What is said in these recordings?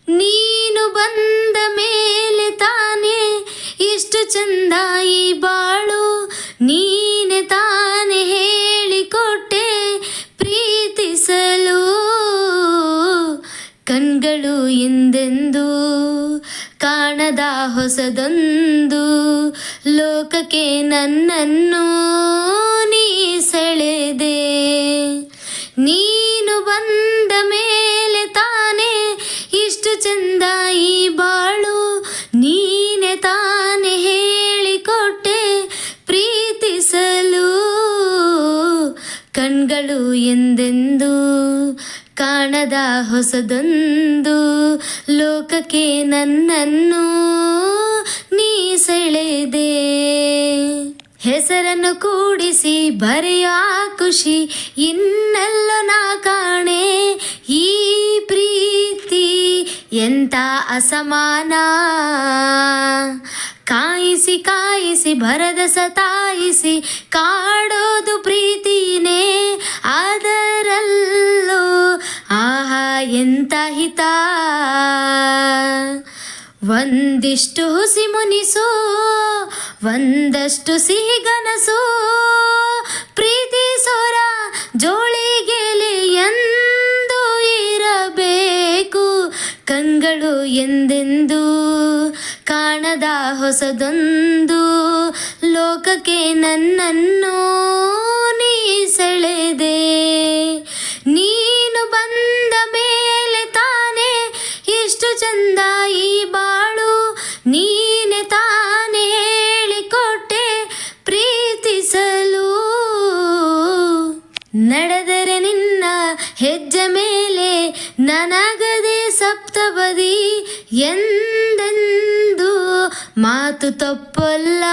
ನೀನು ಬಂದ ಮೇಲೆ ತಾನೇ ಇಷ್ಟು ಚಂದ ಈ ಬಾಳು, ನೀನೆ ತಾನೇ ಹೇಳಿಕೊಟ್ಟೆ ಪ್ರೀತಿಸಲು. ಕಣ್ಗಳು ಎಂದೆಂದು ಕಾಣದ ಹೊಸದೊಂದು ಲೋಕಕ್ಕೆ ನನ್ನನ್ನು ನೀ ಸೆಳೆದೆ. ನೀನು ಬಂದ ಮೇಲೆ ತಾನೇ ಇಷ್ಟು ಚಂದ ಈ ಬಾಳು, ನೀನೆ ತಾನೇ ಹೇಳಿಕೊಟ್ಟೆ ಪ್ರೀತಿಸಲು. ಕಣ್ಗಳು ಎಂದೆಂದು ಕಾಣದ ಹೊಸದೊಂದು ಲೋಕಕ್ಕೆ ನನ್ನನ್ನು ನೀ ಸೆಳೆದೆ. ಹೆಸರನ್ನು ಕೂಡಿಸಿ ಬರೆಯೋ ಖುಷಿ ಇನ್ನೆಲ್ಲೋ ನಾ ಕಾಣೆ. ಈ ಪ್ರೀತಿ ಎಂತ ಅಸಮಾನ, ಕಾಯಿಸಿ ಕಾಯಿಸಿ ಬರದ ಸತಾಯಿಸಿ ಕಾಡೋದು ಪ್ರೀತಿನೇ. ಅದರಲ್ಲೂ ಆಹಾ ಎಂತ ಹಿತ, ಒಂದಿಷ್ಟು ಹುಸಿ ಮುನಿಸು ಒಂದಷ್ಟು ಸಿಹಿಗನಸು. ಪ್ರೀತಿಸೋರ ಜೋಳಿಗೆಲೆ ಎಂದು ಇರಬೇಕು. ಕಣ್ಗಳು ಎಂದೆಂದು ಕಾಣದ ಹೊಸದೊಂದು ಲೋಕಕ್ಕೆ ನನ್ನನ್ನು ನೀ ಸೆಳೆದೆ. ನೀನು ಬಂದ ಮೇಲೆ ತಾನೇ ಇಷ್ಟು ಚಂದ ಈ ಬಾಳು, ನೀನೆ ತಾನೇ ಹೇಳಿಕೊಟ್ಟೆ ಪ್ರೀತಿಸಲು. ನಡೆದರೆ ನಿನ್ನ ಹೆಜ್ಜೆ ಮೇಲೆ ನನಗದೆ ಸಪ್ತಪದಿ, ಎಂದೆಂದು ಮಾತು ತಪ್ಪಲ್ಲ.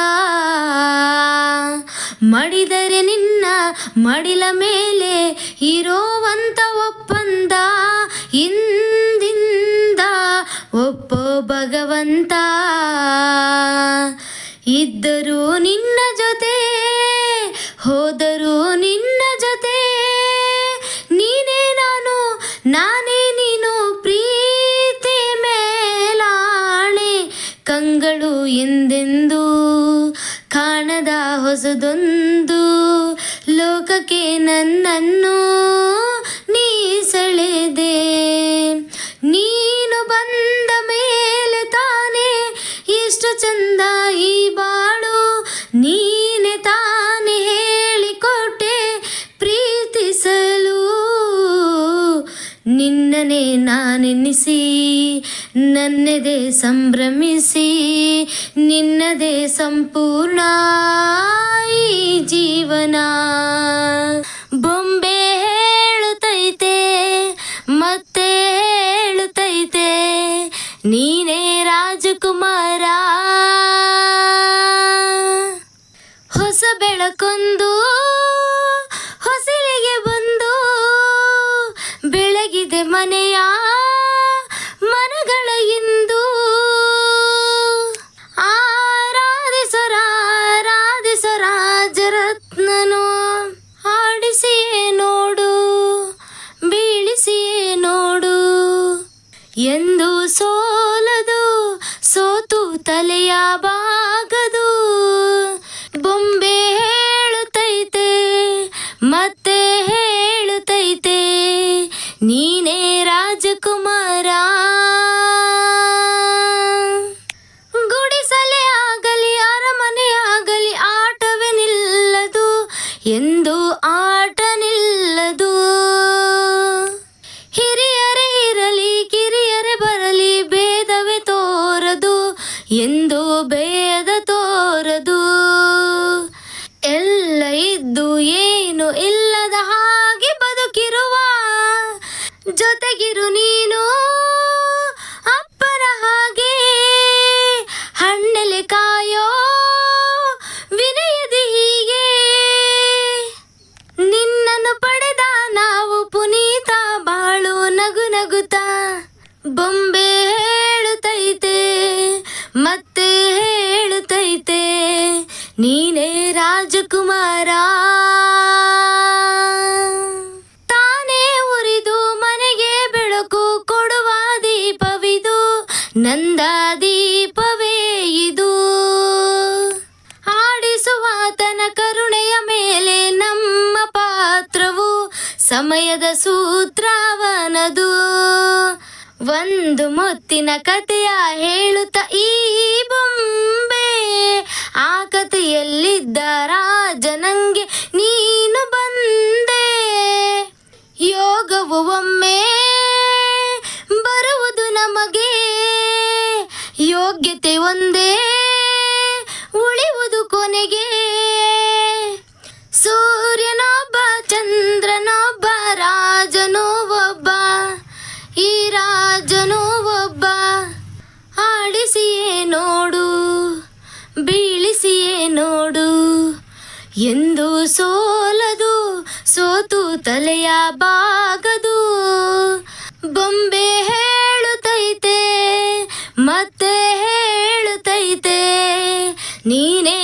ಮಡಿದರೆ ನಿನ್ನ ಮಡಿಲ ಮೇಲೆ ಇರೋವಂತ ಒಪ್ಪಂದ, ಇಂದಿಂದ ಒಪ್ಪೋ ಭಗವಂತ. ಇದ್ದರೂ ನಿನ್ನ ಜೊತೆ ಹೋದರೂ ನಿನ್ನ ಜೊತೆ, ನೀನೇ ನಾನು ನಾನೇ ನೀನು ಪ್ರೀತಿ ಮೇಲಾಣೆ. ಕಂಗಳು ಎಂದೆಂದು ಕಾಣದ ಹೊಸದೊಂದು ಲೋಕಕ್ಕೆ ನನ್ನನ್ನು ನೀ ಸೆಳೆದೆ. ನೀನು ಬಂದ ಮೇಲೆ ತಾನೇ ಇಷ್ಟು ಚಂದ ಈ ಬಾಳು, ನೀನೆ ತಾನೇ ಹೇಳಿಕೊಟ್ಟೆ ಪ್ರೀತಿಸಲು. ನಿನ್ನನೆ ನಾನೆನ್ನಿಸಿ ನನ್ನೆದೆ ಸಂಭ್ರಮಿಸಿ, ನಿನ್ನದೇ ಸಂಪೂರ್ಣ ಈ ಜೀವನ. ಬೊಂಬೆ ಹೇಳುತ್ತೈತೆ ಮತ್ತೆ ಹೇಳುತ್ತೈತೆ, ನೀನೇ ರಾಜಕುಮಾರ. ಹೊಸ ಬೆಳಕೊಂದು ಹೊಸಲಿಗೆ ಬಂದು ಬೆಳಗಿದೆ ಮನೆಯ ಮನಗಳ ಇಂದು. ಆರಾಧಿಸರ ರಾಜರತ್ನನು, ಆಡಿಸಿಯೇ ನೋಡು ಬೀಳಿಸಿಯೇ ನೋಡು. ಎಂದು ಸೋಲದು ಸೋತು ತಲೆಯ ಬಾಗದು. ಬೊಂಬೆ ಹೇಳುತ್ತೈತೆ ಮತ್ತೆ ಹೇಳುತ್ತೈತೆ, ನೀನೇ ರಾಜಕುಮಾರ. ಗುಡಿಸಲೇ ಆಗಲಿ ಅರಮನೆ ಆಗಲಿ ಆಟವೇ ನಿಲ್ಲದು, ಎಂದು ಆಟ ನಿಲ್ಲದು. ಹಿರಿಯರೇ ಇರಲಿ ಕಿರಿಯರೇ ಬರಲಿ ಭೇದವೇ ತೋರದು, ಎಂದು ಭೇದ ತೋರದು. ಎಲ್ಲ ಇದ್ದು ಏನು ಇಲ್ಲದ ಹಾಗೆ ಬದುಕಿರುವ, ಜೊತೆಗಿರು ನೀನು ಅಪ್ಪನ ಹಾಗೆ. ಹಣ್ಣೆಲೆ ಕಾಯೋ ವಿನಯದಿ ಹೀಗೆ, ನಿನ್ನನ್ನು ಪಡೆದ ನಾವು ಪುನೀತ ಬಾಳು ನಗು ನಗುತ್ತಾ. ಬೊಂಬೆ ಹೇಳುತ್ತೈತೆ ಮತ್ತೆ ಹೇಳುತ್ತೈತೆ, ನೀನೇ ರಾಜಕುಮಾರ. ತಾನೇ ಉರಿದು ಮನೆಗೆ ಬೆಳಕು ಕೊಡುವ ದೀಪವಿದು, ನಂದಾದೀಪವೇ ಇದು. ಆಡಿಸುವಾತನ ಕರುಣೆಯ ಮೇಲೆ ನಮ್ಮ ಪಾತ್ರವು, ಸಮಯದ ಸೂತ್ರವನದು. ಒಂದು ಮುತ್ತಿನ ಕಥೆಯ ಹೇಳುತ್ತ ಈ ಬೊಂಬೆ, ಆ ಕಥೆಯಲ್ಲಿದ್ದ ರಾಜ ನಂಗೆ ನೀನು ಬಂದೆ. ಯೋಗವು ಒಮ್ಮೆ ಬರುವುದು ನಮಗೆ, ಯೋಗ್ಯತೆ ಒಂದೇ ಉಳಿಯುವುದು ಕೊನೆಗೆ. ಸೂರ್ಯನೊಬ್ಬ ಚಂದ್ರನೊಬ್ಬ ರಾಜನೂ ಒಬ್ಬ, ಈ ರಾಜನೂ ಒಬ್ಬ. ಆಡಿಸಿಯೇ ನೋಡು ಬೀಳಿಸಿಯೇ ನೋಡು, ಎಂದು ಸೋಲದು ಸೋತು ತಲೆಯ ಬಾಗದು. ಬೊಂಬೆ ಹೇಳುತ್ತೈತೆ ಮತ್ತೆ ಹೇಳುತ್ತೈತೆ, ನೀನೇ